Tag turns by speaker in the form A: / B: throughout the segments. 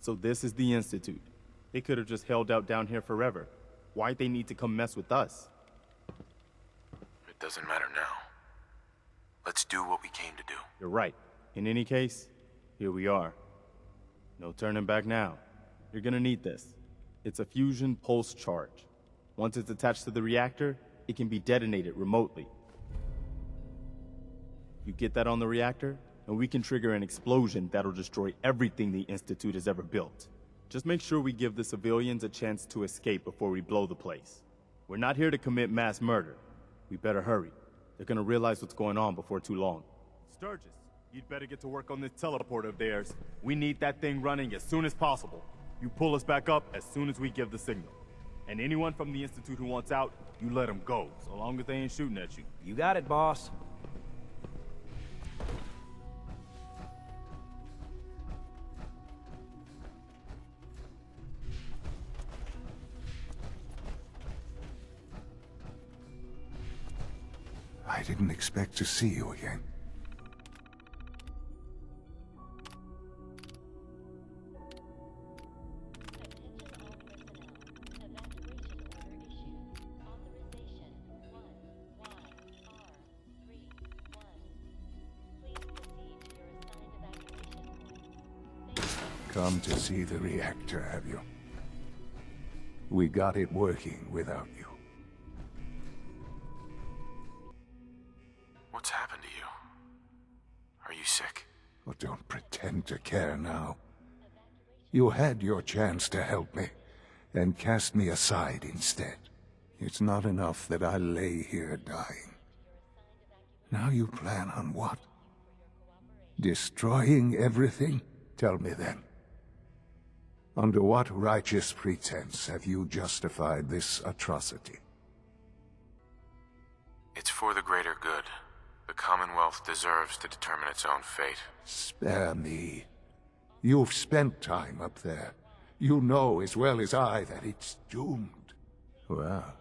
A: So this is the Institute. They could have just held out down here forever. Why'd they need to come mess with us?
B: It doesn't matter now. Let's do what we came to do.
A: You're right. In any case, here we are. No turning back now. You're gonna need this. It's a fusion pulse charge. Once it's attached to the reactor, it can be detonated remotely. You get that on the reactor, and we can trigger an explosion that'll destroy everything the Institute has ever built. Just make sure we give the civilians a chance to escape before we blow the place. We're not here to commit mass murder. We better hurry. They're gonna realize what's going on before too long. Sturgis, you'd better get to work on this teleporter of theirs. We need that thing running as soon as possible. You pull us back up as soon as we give the signal. And anyone from the Institute who wants out, you let them go, so long as they ain't shooting at you.
C: You got it, boss.
D: I didn't expect to see you again. Come to see the reactor, have you? We got it working without you.
B: What's happened to you? Are you sick?
D: Well, don't pretend to care now. You had your chance to help me, and cast me aside instead. It's not enough that I lay here dying. Now you plan on what? Destroying everything? Tell me then. Under what righteous pretense have you justified this atrocity?
B: It's for the greater good. The Commonwealth deserves to determine its own fate.
D: Spare me. You've spent time up there. You know as well as I that it's doomed. Well,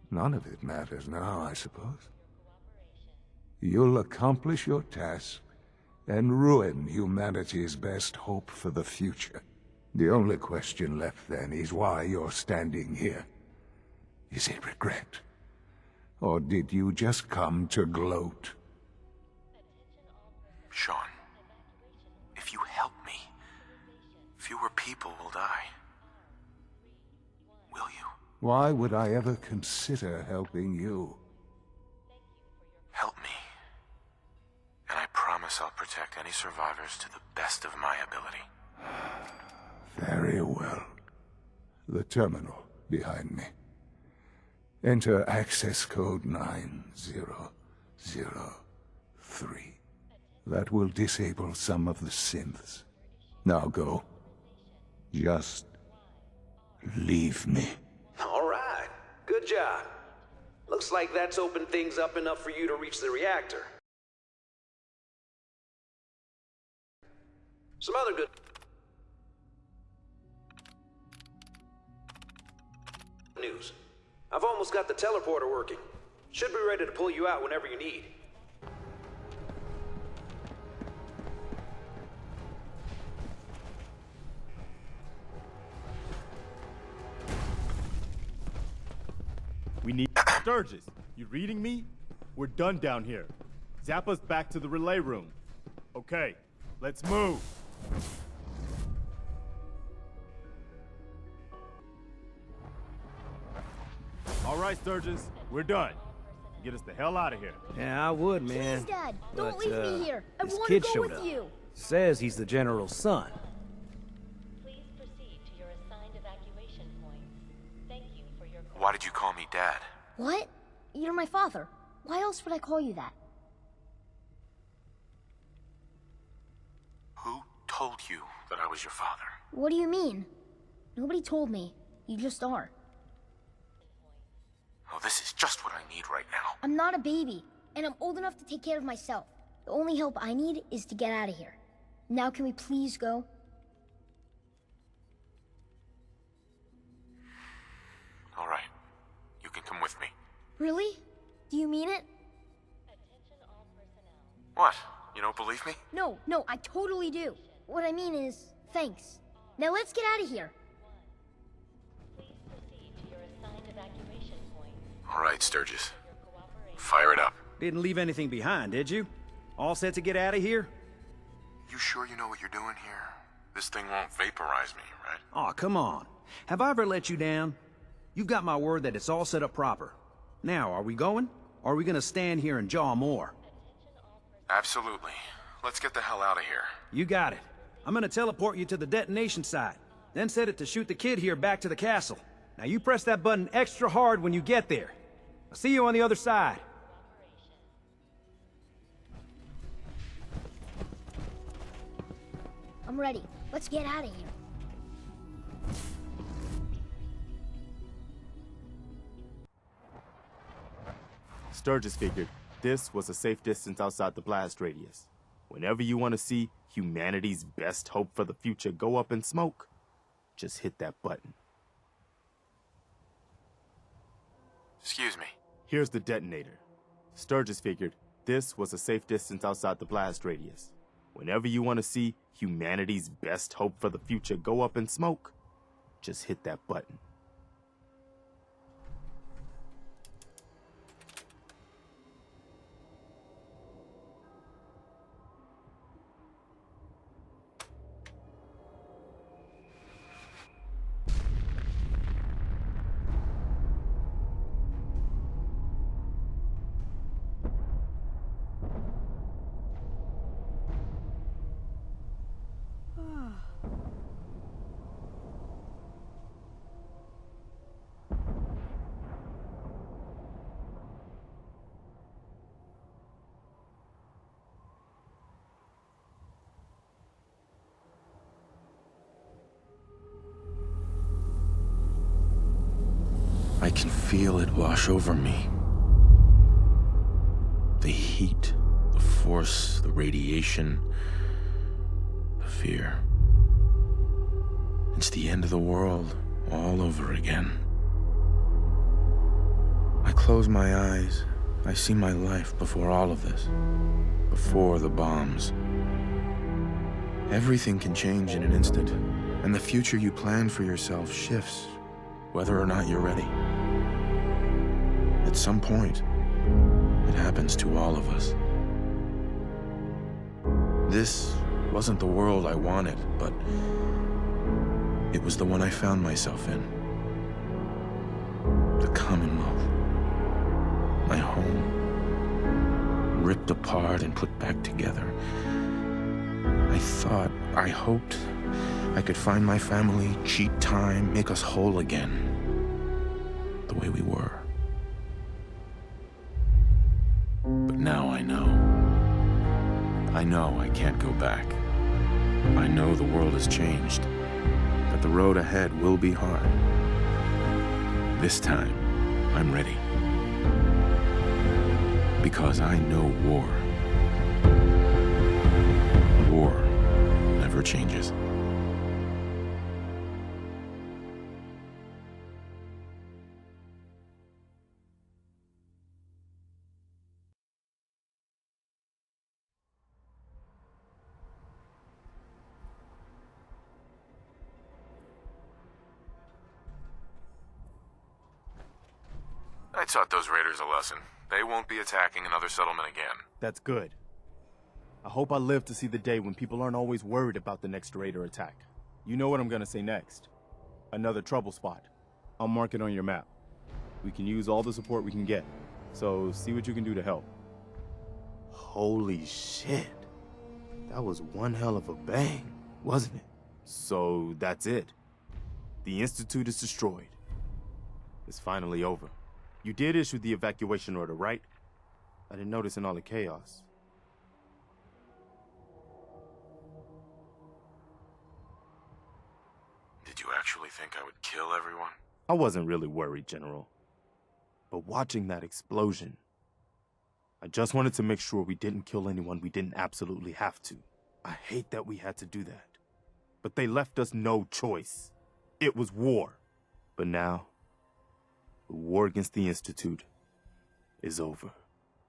D: none of it matters now, I suppose. You'll accomplish your task and ruin humanity's best hope for the future. The only question left then is why you're standing here. Is it regret? Or did you just come to gloat?
B: Sean, if you help me, fewer people will die. Will you?
D: Why would I ever consider helping you?
B: Help me. And I promise I'll protect any survivors to the best of my ability.
D: Very well. The terminal behind me. Enter access code 9003. That will disable some of the synths. Now go. Just leave me.
E: All right. Good job. Looks like that's opened things up enough for you to reach the reactor. Some other good news. I've almost got the teleporter working. Should be ready to pull you out whenever you need.
A: We need Sturgis. You reading me? We're done down here. Zap us back to the relay room. Okay, let's move. All right, Sturgis, we're done. Get us the hell out of here.
C: Yeah, I would, man.
F: Please, Dad, don't
C: But,
F: leave me here. I
C: this
F: want to
C: kid
F: go
C: showed
F: with
C: up.
F: you.
C: Says he's the general's son.
G: Please proceed to your assigned evacuation points. Thank you for your cooperation.
B: Why did you call me Dad?
F: What? You're my father. Why else would I call you that?
B: Who told you that I was your father?
F: What do you mean? Nobody told me. You just are.
B: Oh, this is just what I need right now.
F: I'm not a baby, and I'm old enough to take care of myself. The only help I need is to get out of here. Now can we please go?
B: All right. You can come with me.
F: Really? Do you mean it?
G: Attention all personnel.
B: What? You don't believe me?
F: No, I totally do. What I mean is, thanks. Now let's get out of here.
G: Please proceed to your assigned evacuation point.
B: All right, Sturgis. Fire it up.
C: Didn't leave anything behind, did you? All set to get out of here?
B: You sure you know what you're doing here? This thing won't vaporize me, right?
C: Aw, come on. Have I ever let you down? You've got my word that it's all set up proper. Now, are we going? Or are we gonna stand here and jaw more?
B: Absolutely. Let's get the hell out of here.
C: You got it. I'm gonna teleport you to the detonation site, then set it to shoot the kid here back to the castle. Now you press that button extra hard when you get there. I'll see you on the other side.
F: I'm ready. Let's get out of here.
A: Sturgis figured this was a safe distance outside the blast radius. Whenever you want to see humanity's best hope for the future go up in smoke, just hit that button.
B: Excuse me.
A: Here's the detonator. Sturgis figured this was a safe distance outside the blast radius. Whenever you want to see humanity's best hope for the future go up in smoke, just hit that button.
B: I can feel it wash over me. The heat, the force, the radiation, the fear. It's the end of the world all over again. I close my eyes. I see my life before all of this. Before the bombs. Everything can change in an instant, and the future you plan for yourself shifts, whether or not you're ready. At some point, it happens to all of us. This wasn't the world I wanted, but it was the one I found myself in. The Commonwealth. My home. Ripped apart and put back together. I hoped I could find my family, cheat time, make us whole again. The way we were. But now I know. I know I can't go back. I know the world has changed. That the road ahead will be hard. This time, I'm ready. Because I know war. War never changes. I taught those raiders a lesson. They won't be attacking another settlement again.
A: That's good. I hope I live to see the day when people aren't always worried about the next raider attack. You know what I'm gonna say next. Another trouble spot. I'll mark it on your map. We can use all the support we can get, so see what you can do to help. Holy shit. That was one hell of a bang, wasn't it? So that's it. The Institute is destroyed. It's finally over. You did issue the evacuation order, right? I didn't notice in all the chaos.
B: Did you actually think I would kill everyone?
A: I wasn't really worried, General. But watching that explosion, I just wanted to make sure we didn't kill anyone we didn't absolutely have to. I hate that we had to do that. But they left us no choice. It was war. But now, the war against the Institute is over.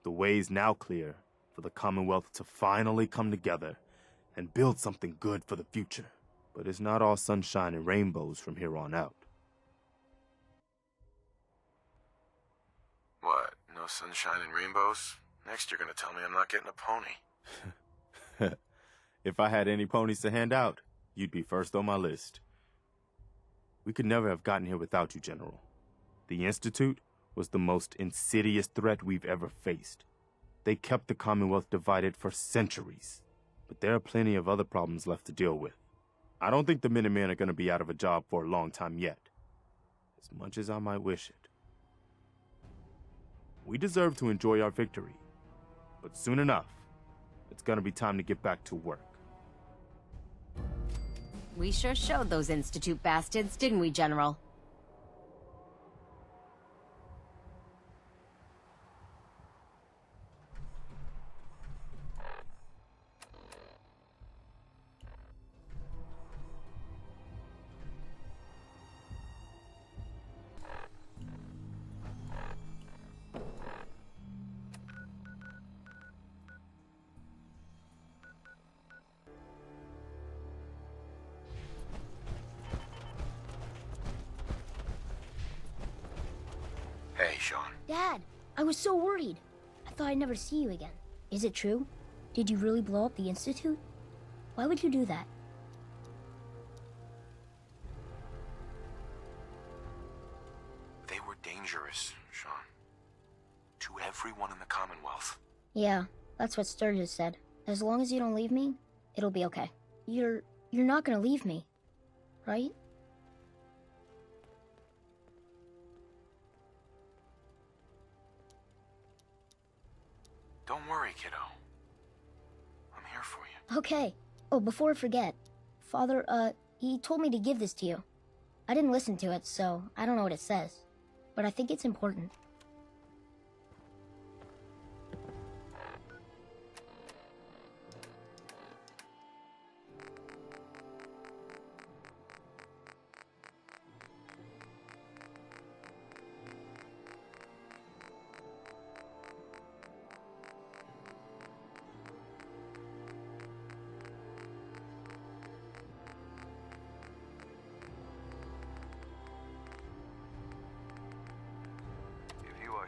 A: The way is now clear for the Commonwealth to finally come together and build something good for the future. But it's not all sunshine and rainbows from here on out.
B: What? No sunshine and rainbows? Next you're gonna tell me I'm not getting a pony.
A: If I had any ponies to hand out, you'd be first on my list. We could never have gotten here without you, General. The Institute was the most insidious threat we've ever faced. They kept the Commonwealth divided for centuries. But there are plenty of other problems left to deal with. I don't think the Minutemen are going to be out of a job for a long time yet. As much as I might wish it. We deserve to enjoy our victory. But soon enough, it's going to be time to get back to work.
H: We sure showed those Institute bastards, didn't we, General?
B: Hey, Sean.
F: Dad, I was so worried. I thought I'd never see you again. Is it true? Did you really blow up the Institute? Why would you do that?
B: They were dangerous, Sean. To everyone in the Commonwealth.
F: Yeah, that's what Sturgis said. As long as you don't leave me, it'll be okay. You're not gonna leave me, right?
B: Don't worry, kiddo. I'm here for you.
F: Okay. Oh, before I forget, Father, he told me to give this to you. I didn't listen to it, so I don't know what it says. But I think it's important.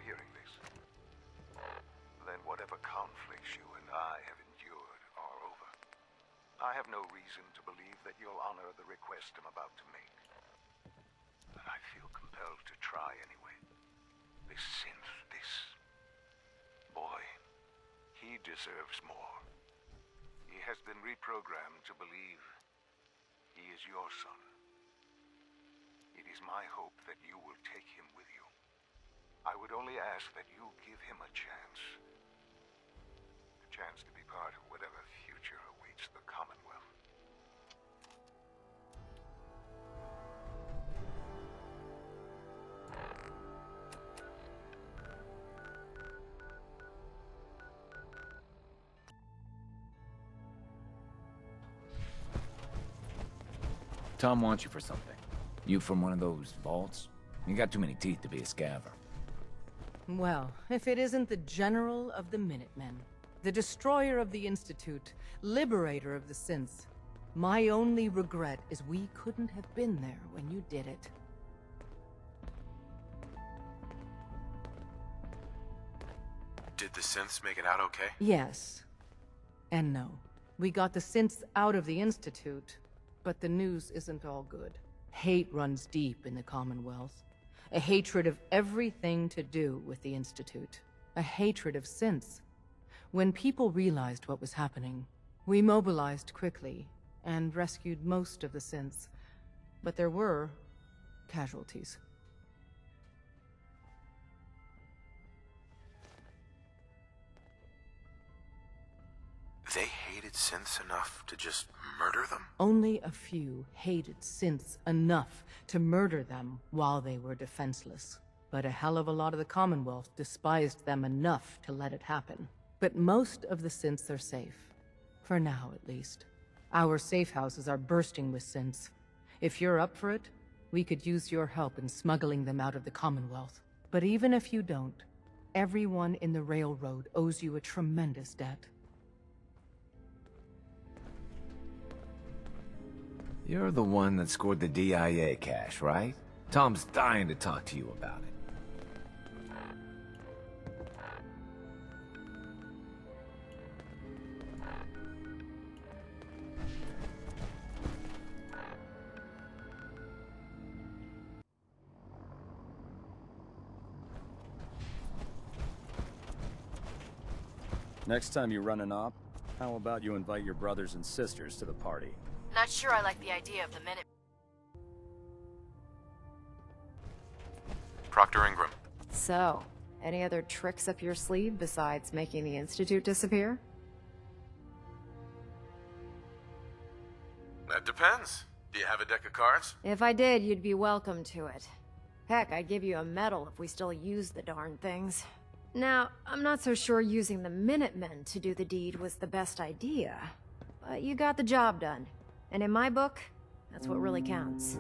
D: Hearing this, then whatever conflicts you and I have endured are over. I have no reason to believe that you'll honor the request I'm about to make. But I feel compelled to try anyway. This synth, this boy, he deserves more. He has been reprogrammed to believe he is your son. It is my hope that you will take him with you. I would only ask that you give him a chance. A chance to be part of whatever future awaits the Commonwealth.
I: Tom wants you for something. You from one of those vaults? You got too many teeth to be a scaver.
J: Well, if it isn't the General of the Minutemen, the destroyer of the Institute, liberator of the synths, my only regret is we couldn't have been there when you did it.
B: Did the synths make it out okay?
J: Yes. And no. We got the synths out of the Institute, but the news isn't all good. Hate runs deep in the Commonwealth. A hatred of everything to do with the Institute. A hatred of synths. When people realized what was happening, we mobilized quickly and rescued most of the synths. But there were casualties.
B: They hated synths enough to just murder them?
J: Only a few hated synths enough to murder them while they were defenseless. But a hell of a lot of the Commonwealth despised them enough to let it happen. But most of the synths are safe. For now, at least. Our safe houses are bursting with synths. If you're up for it, we could use your help in smuggling them out of the Commonwealth. But even if you don't, everyone in the Railroad owes you a tremendous debt.
I: You're the one that scored the DIA cache, right? Tom's dying to talk to you about it.
K: Next time you run an op, how about you invite your brothers and sisters to the party?
H: Not sure I like the idea of the Minute.
B: Proctor Ingram.
L: So, any other tricks up your sleeve besides making the Institute disappear?
B: That depends. Do you have a deck of cards?
L: If I did, you'd be welcome to it. Heck, I'd give you a medal if we still use the darn things. Now, I'm not so sure using the Minutemen to do the deed was the best idea. But you got the job done. And in my book, that's what really counts.